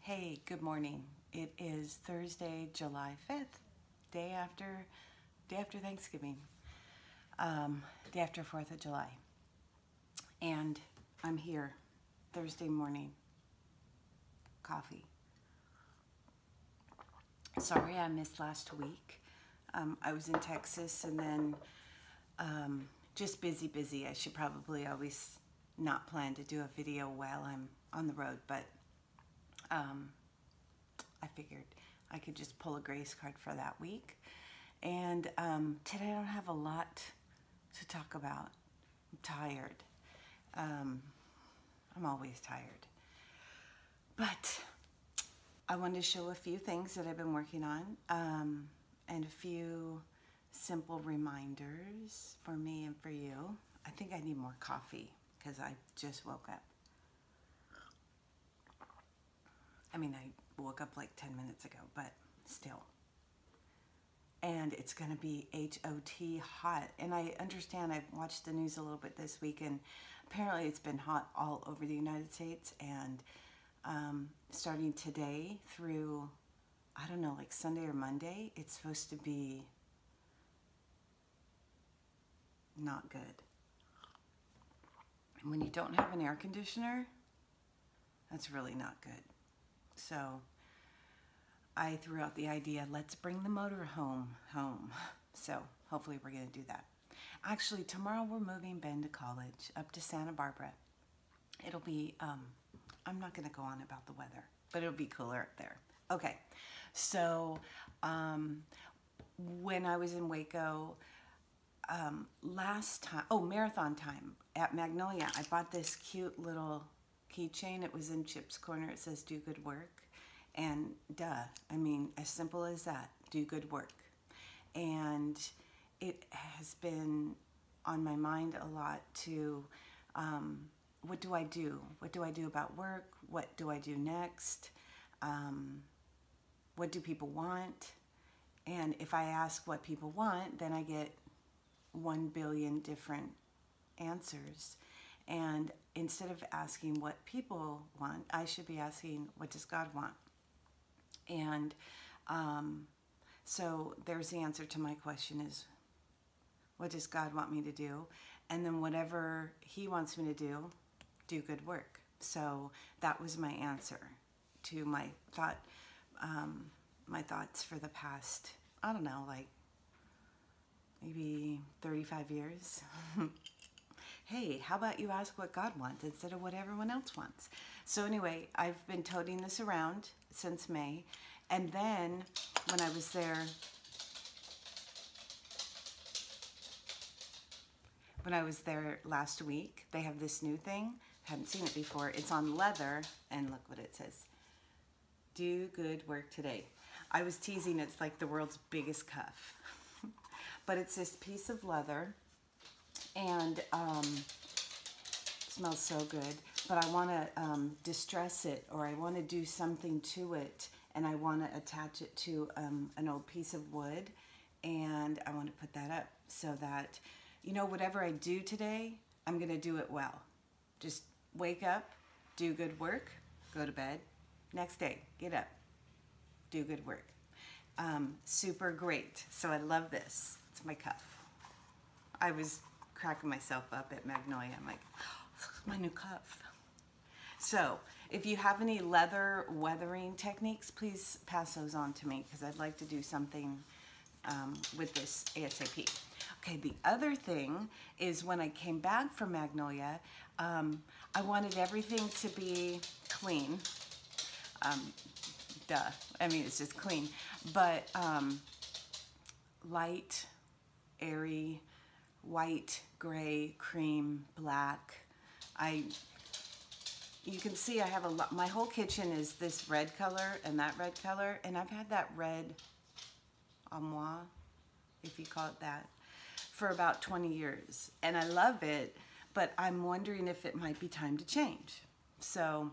Hey, good morning. It is Thursday, July 5th, day after Thanksgiving, day after 4th of July. And I'm here Thursday morning, coffee. Sorry I missed last week. I was in Texas and then just busy. I should probably always not plan to do a video while I'm on the road, but I figured I could just pull a grace card for that week. And today I don't have a lot to talk about. I'm tired. I'm always tired. But I wanted to show a few things that I've been working on and a few simple reminders for me and for you. I think I need more coffee because I just woke up. I mean, I woke up like 10 minutes ago, but still. And it's going to be HOT hot. And I understand, I've watched the news a little bit this week, and apparently it's been hot all over the United States. And starting today through, I don't know, like Sunday or Monday, it's supposed to be not good. And when you don't have an air conditioner, that's really not good. So I threw out the idea, let's bring the motor home. So hopefully we're going to do that. Actually, tomorrow we're moving Ben to college up to Santa Barbara. It'll be, I'm not going to go on about the weather, but it'll be cooler up there. Okay, so when I was in Waco last time, marathon time at Magnolia, I bought this cute little keychain. It was in Chip's corner. It says do good work. And duh, I mean, as simple as that, do good work. And it has been on my mind a lot to, what do I do? What do I do about work? What do I do next? What do people want? And if I ask what people want, then I get 1 billion different answers. And instead of asking what people want, I should be asking, what does God want? And so there's the answer to my question is, what does God want me to do? And then whatever He wants me to do good work. So that was my answer to my thoughts for the past, I don't know, like maybe 35 years. Hey, how about you ask what God wants instead of what everyone else wants? So anyway, I've been toting this around since May. And then when I was there last week, they have this new thing. Hadn't seen it before. It's on leather, and look what it says. Do good work today. I was teasing, it's like the world's biggest cuff. But it's this piece of leather, and smells so good. But I want to distress it, or I want to do something to it, and I want to attach it to an old piece of wood, and I want to put that up so that, you know, whatever I do today, I'm going to do it well. Just wake up, do good work, go to bed. Next day, get up, do good work. Super great. So I love this. It's my cuff. I was cracking myself up at Magnolia. I'm like, oh, this is my new cuff. So if you have any leather weathering techniques, please pass those on to me because I'd like to do something with this ASAP. Okay, the other thing is when I came back from Magnolia, I wanted everything to be clean. Duh, I mean, it's just clean, but light, airy, white, gray, cream, black. You can see I have a lot. My whole kitchen is this red color and that red color, and I've had that red armoire, if you call it that, for about 20 years. And I love it, but I'm wondering if it might be time to change. So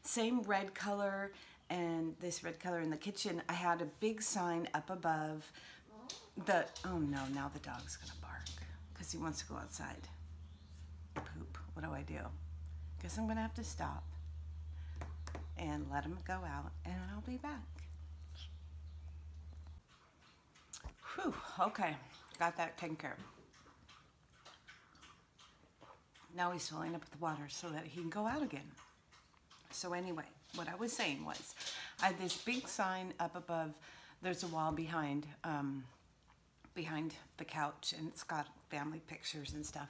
same red color and this red color in the kitchen. I had a big sign up above the, oh no, now the dog's gonna bark because he wants to go outside. Poop, what do I do? Guess I'm gonna have to stop. and let them go out, and I'll be back. Whew, okay, got that taken care of. Now he's filling up with water so that he can go out again. So anyway, what I was saying was, I had this big sign up above. There's a wall behind the couch, and it's got family pictures and stuff.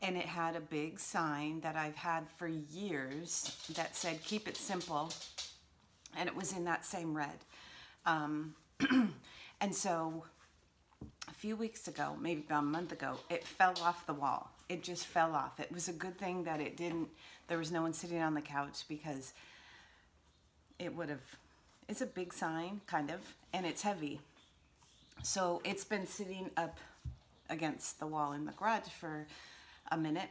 And it had a big sign that I've had for years that said, "Keep it simple." And it was in that same red. And so a few weeks ago, maybe about a month ago, it fell off the wall. It just fell off. It was a good thing that it didn't, there was no one sitting on the couch, because it would have, it's a big sign, kind of, and it's heavy. So it's been sitting up against the wall in the garage for a minute.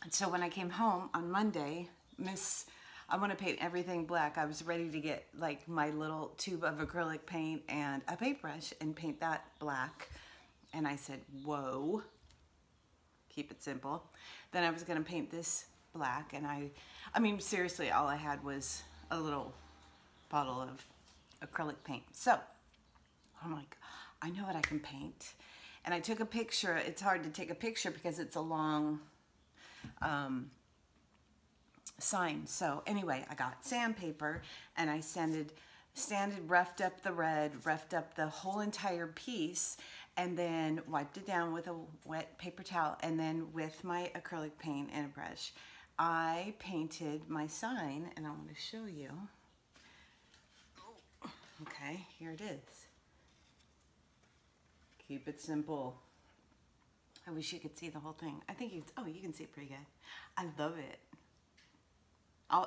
And so when I came home on Monday, I want to paint everything black. I was ready to get like my little tube of acrylic paint and a paintbrush and paint that black. And I said, whoa, keep it simple. Then I was going to paint this black, and I mean, seriously, all I had was a little bottle of acrylic paint. So I'm like, I know what I can paint. And I took a picture. It's hard to take a picture because it's a long sign. So anyway, I got sandpaper, and I roughed up the red, roughed up the whole entire piece, and then wiped it down with a wet paper towel, and then with my acrylic paint and a brush, I painted my sign, and I want to show you. Okay, here it is. Keep it simple. I wish you could see the whole thing. I think you can see it pretty good. I love it.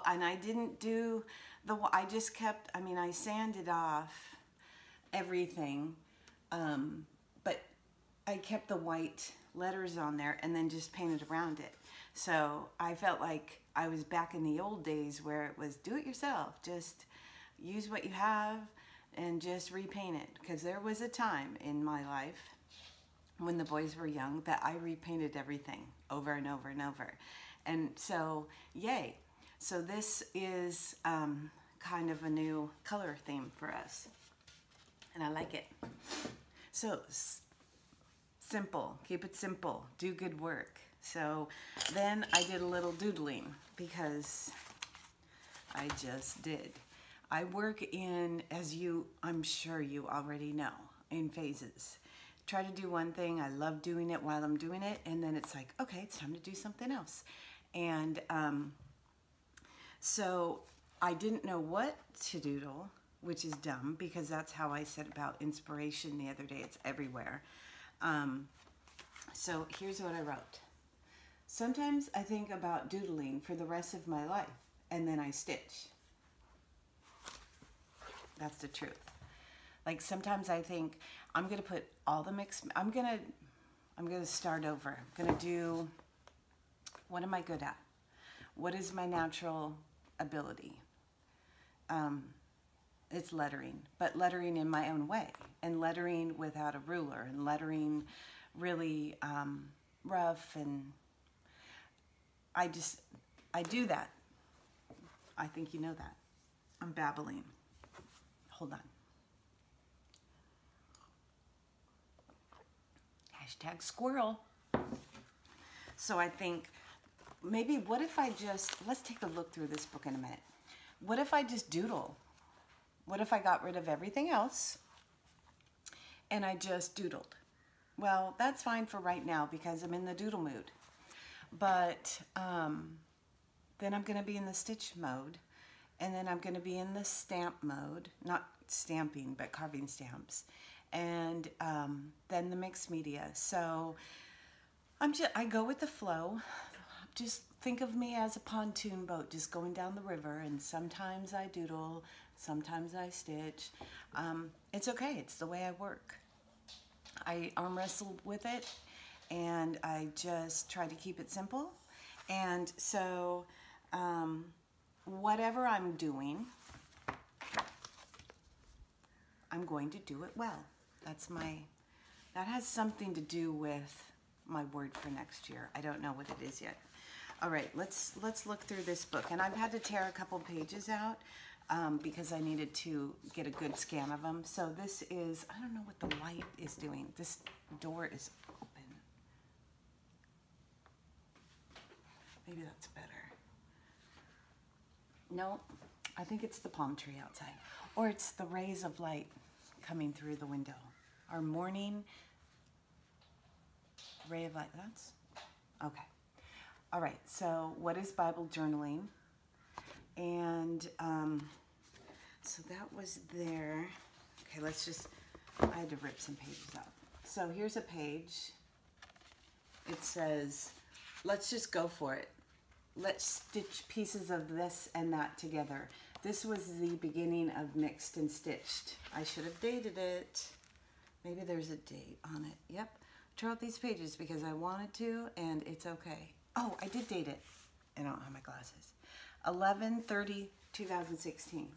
And I didn't do I just kept, I sanded off everything, but I kept the white letters on there and then just painted around it. So I felt like I was back in the old days where it was do it yourself. Just use what you have and just repaint it. Because there was a time in my life when the boys were young that I repainted everything over and over and over. And so, yay. So this is kind of a new color theme for us, and I like it. So simple, keep it simple, do good work. So then I did a little doodling, because I just did. I work in, I'm sure you already know, in phases. Try to do one thing, I love doing it while I'm doing it, and then it's like, okay, it's time to do something else. And so I didn't know what to doodle, which is dumb, because that's how I said about inspiration the other day. It's everywhere. So here's what I wrote. Sometimes I think about doodling for the rest of my life, and then I stitch. That's the truth. Like sometimes I think I'm gonna put all the I'm gonna start over. I'm gonna do, what am I good at? What is my natural ability? It's lettering, but lettering in my own way, and lettering without a ruler, and lettering really rough, and I do that. I think you know that. I'm babbling. Hold on. Hashtag squirrel. So I think, maybe what if I just, let's take a look through this book in a minute. What if I just doodle? What if I got rid of everything else and I just doodled? Well, that's fine for right now because I'm in the doodle mood. But then I'm going to be in the stitch mode, and then I'm going to be in the stamp mode, not stamping, but carving stamps, and then the mixed media. So I go with the flow. Just think of me as a pontoon boat just going down the river, and sometimes I doodle, sometimes I stitch. It's okay. It's the way I work. I arm wrestle with it, and I just try to keep it simple. And so whatever I'm doing, I'm going to do it well. That has something to do with my word for next year. I don't know what it is yet. All right, let's look through this book. And I've had to tear a couple pages out because I needed to get a good scan of them. So this is, I don't know what the light is doing. This door is open. Maybe that's better. No, I think it's the palm tree outside. Or it's the rays of light coming through the window. Our morning ray of light. That's okay. All right, so what is Bible journaling? And so that was there. Okay, let's just, I had to rip some pages out. So here's a page. It says, let's just go for it. Let's stitch pieces of this and that together. This was the beginning of Mixed and Stitched. I should have dated it. Maybe there's a date on it. Yep. Tore out these pages because I wanted to, and it's okay. Oh, I did date it. I don't have my glasses. 11/30/2016.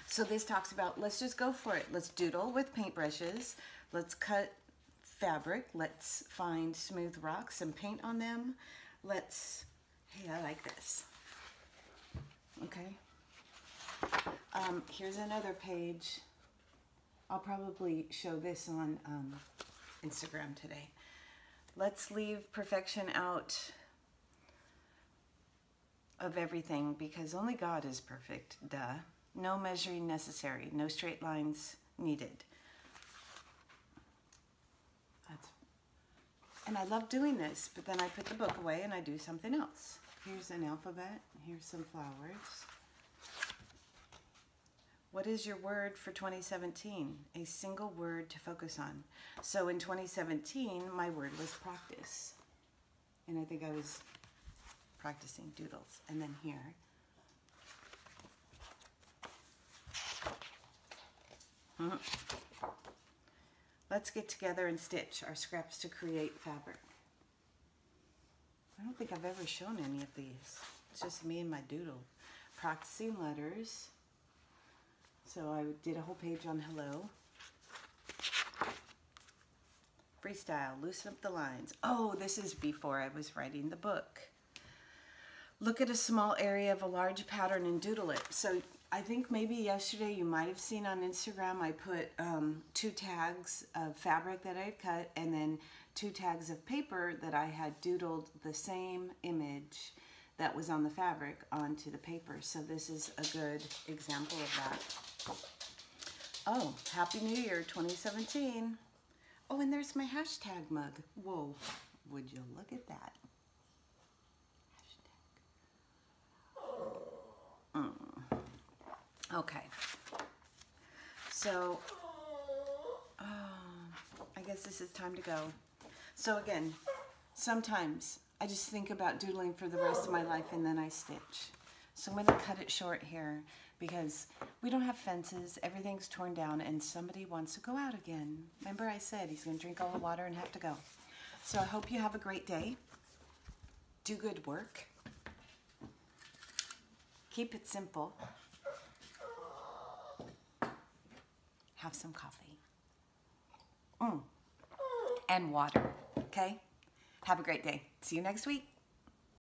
So this talks about, let's just go for it. Let's doodle with paintbrushes. Let's cut fabric. Let's find smooth rocks and paint on them. Let's, hey, I like this. Okay. Here's another page. I'll probably show this on Instagram today. Let's leave perfection out of everything because only God is perfect, duh. No measuring necessary, no straight lines needed. And I love doing this, but then I put the book away and I do something else. Here's an alphabet, here's some flowers. What is your word for 2017? A single word to focus on. So in 2017, my word was practice. And I think I was practicing doodles. And then here. Let's get together and stitch our scraps to create fabric. I don't think I've ever shown any of these. It's just me and my doodle. Practicing letters. So I did a whole page on hello. Freestyle, loosen up the lines. Oh, this is before I was writing the book. Look at a small area of a large pattern and doodle it. So I think maybe yesterday you might have seen on Instagram I put 2 tags of fabric that I had cut and then 2 tags of paper that I had doodled the same image that was on the fabric onto the paper. So this is a good example of that. Oh, Happy New Year 2017. Oh, and there's my hashtag mug. Whoa, would you look at that? Hashtag. Okay. So, I guess this is time to go. So again, sometimes I just think about doodling for the rest of my life and then I stitch. So I'm going to cut it short here because we don't have fences, everything's torn down, and somebody wants to go out again. Remember I said he's going to drink all the water and have to go. So I hope you have a great day. Do good work. Keep it simple. Have some coffee. And water, okay? Have a great day. See you next week.